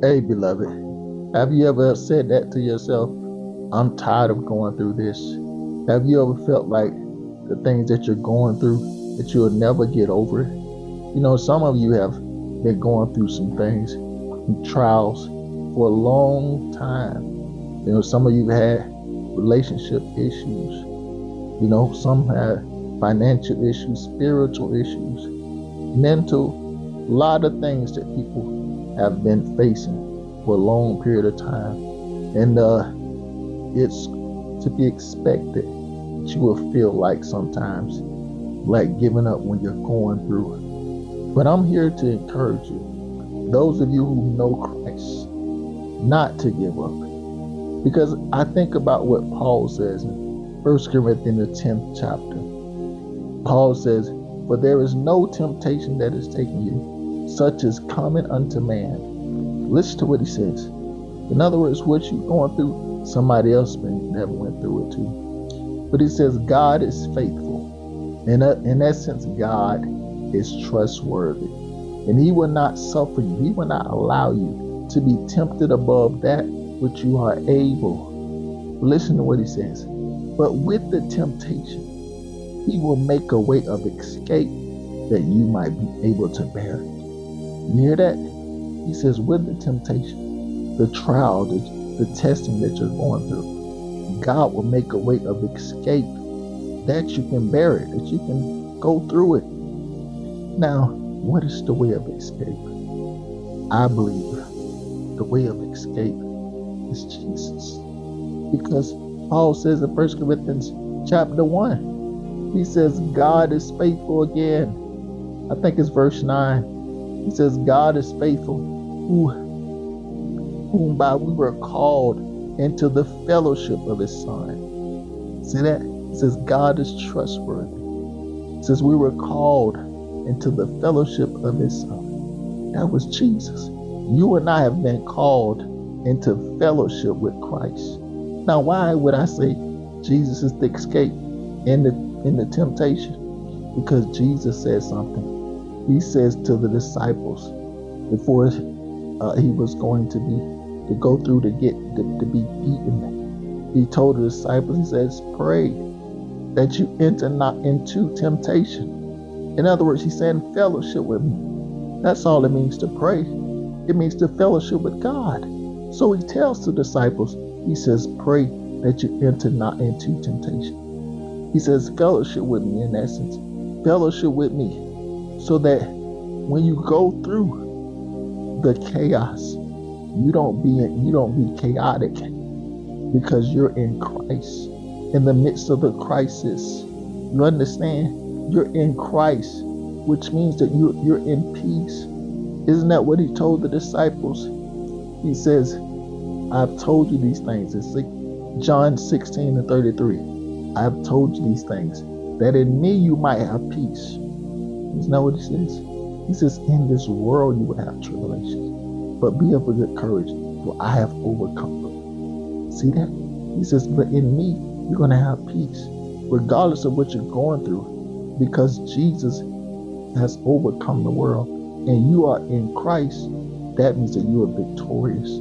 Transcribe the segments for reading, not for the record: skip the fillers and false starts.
Hey, beloved, have you ever said that to yourself? I'm tired of going through this. Have you ever felt like the things that you're going through, that you'll never get over? Some of you have been going through some things, some trials for a long time. Some of you had relationship issues. Some had financial issues, spiritual issues, mental, a lot of things that people have been facing for a long period of time. And it's to be expected that you will feel like sometimes like giving up when you're going through it. But I'm here to encourage you, those of you who know Christ, not to give up. Because I think about what Paul says in 1 Corinthians, the 10th chapter. Paul says, "For there is no temptation that is taken you, such as coming unto man." Listen to what he says. In other words, what you're going through, somebody else have went through it too. But he says, God is faithful. In essence, God is trustworthy. And he will not suffer you. He will not allow you to be tempted above that which you are able. Listen to what he says. But with the temptation, he will make a way of escape that you might be able to bear it. You hear that? He says, with the temptation, the trial, the testing that you're going through, God will make a way of escape that you can bear it, that you can go through it. Now, what is the way of escape? I believe the way of escape is Jesus. Because Paul says in 1 Corinthians chapter 1, he says, God is faithful again. I think it's verse 9. He says, God is faithful, whom by we were called into the fellowship of his Son. See that? It says, God is trustworthy. It says, we were called into the fellowship of his Son. That was Jesus. You and I have been called into fellowship with Christ. Now, why would I say Jesus is the escape in the temptation? Because Jesus said something. He says to the disciples before he was going to go through to be beaten. He told the disciples, he says, pray that you enter not into temptation. In other words, he's saying fellowship with me. That's all it means to pray. It means to fellowship with God. So he tells the disciples, he says, pray that you enter not into temptation. He says, fellowship with me in essence. Fellowship with me so that when you go through the chaos, you don't be chaotic because you're in Christ. In the midst of the crisis, you understand? You're in Christ, which means that you're in peace. Isn't that what he told the disciples? He says, I've told you these things. It's like John 16:33. I've told you these things, that in me you might have peace. Isn't that what he says? He says, in this world you will have tribulations, but be of a good courage, for I have overcome them. See that? He says, but in me you're going to have peace, regardless of what you're going through, because Jesus has overcome the world, and you are in Christ. That means that you are victorious.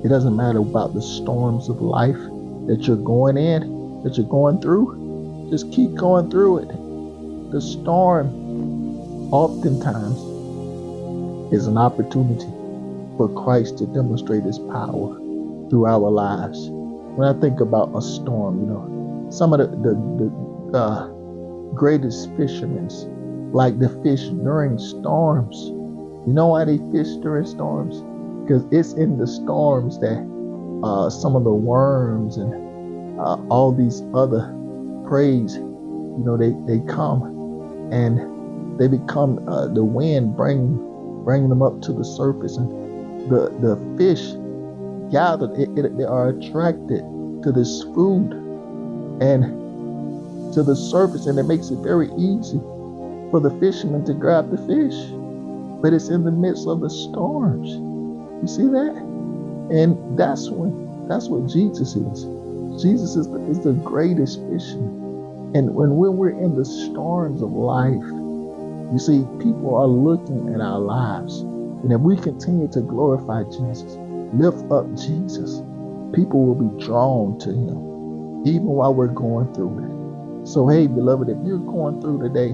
It doesn't matter about the storms of life that you're going in, that you're going through. Just keep going through it. The storm oftentimes is an opportunity for Christ to demonstrate his power through our lives. When I think about a storm, some of the greatest fishermen like to fish during storms. You know why they fish during storms? Because it's in the storms that some of the worms and all these other preys, they come and they become the wind bring them up to the surface, and the fish gathered, they are attracted to this food and to the surface, and it makes it very easy for the fishermen to grab the fish. But it's in the midst of the storms. You see that? And that's what Jesus is. Jesus is the greatest fisherman. And when we're in the storms of life, you see, people are looking at our lives. And if we continue to glorify Jesus, Lift up Jesus. People will be drawn to him, even while we're going through it. So, hey, beloved, if you're going through today,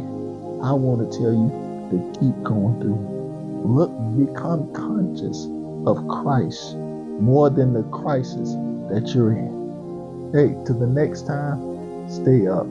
I want to tell you to keep going through it. Look, become conscious of Christ more than the crisis that you're in. Hey, till the next time, stay up.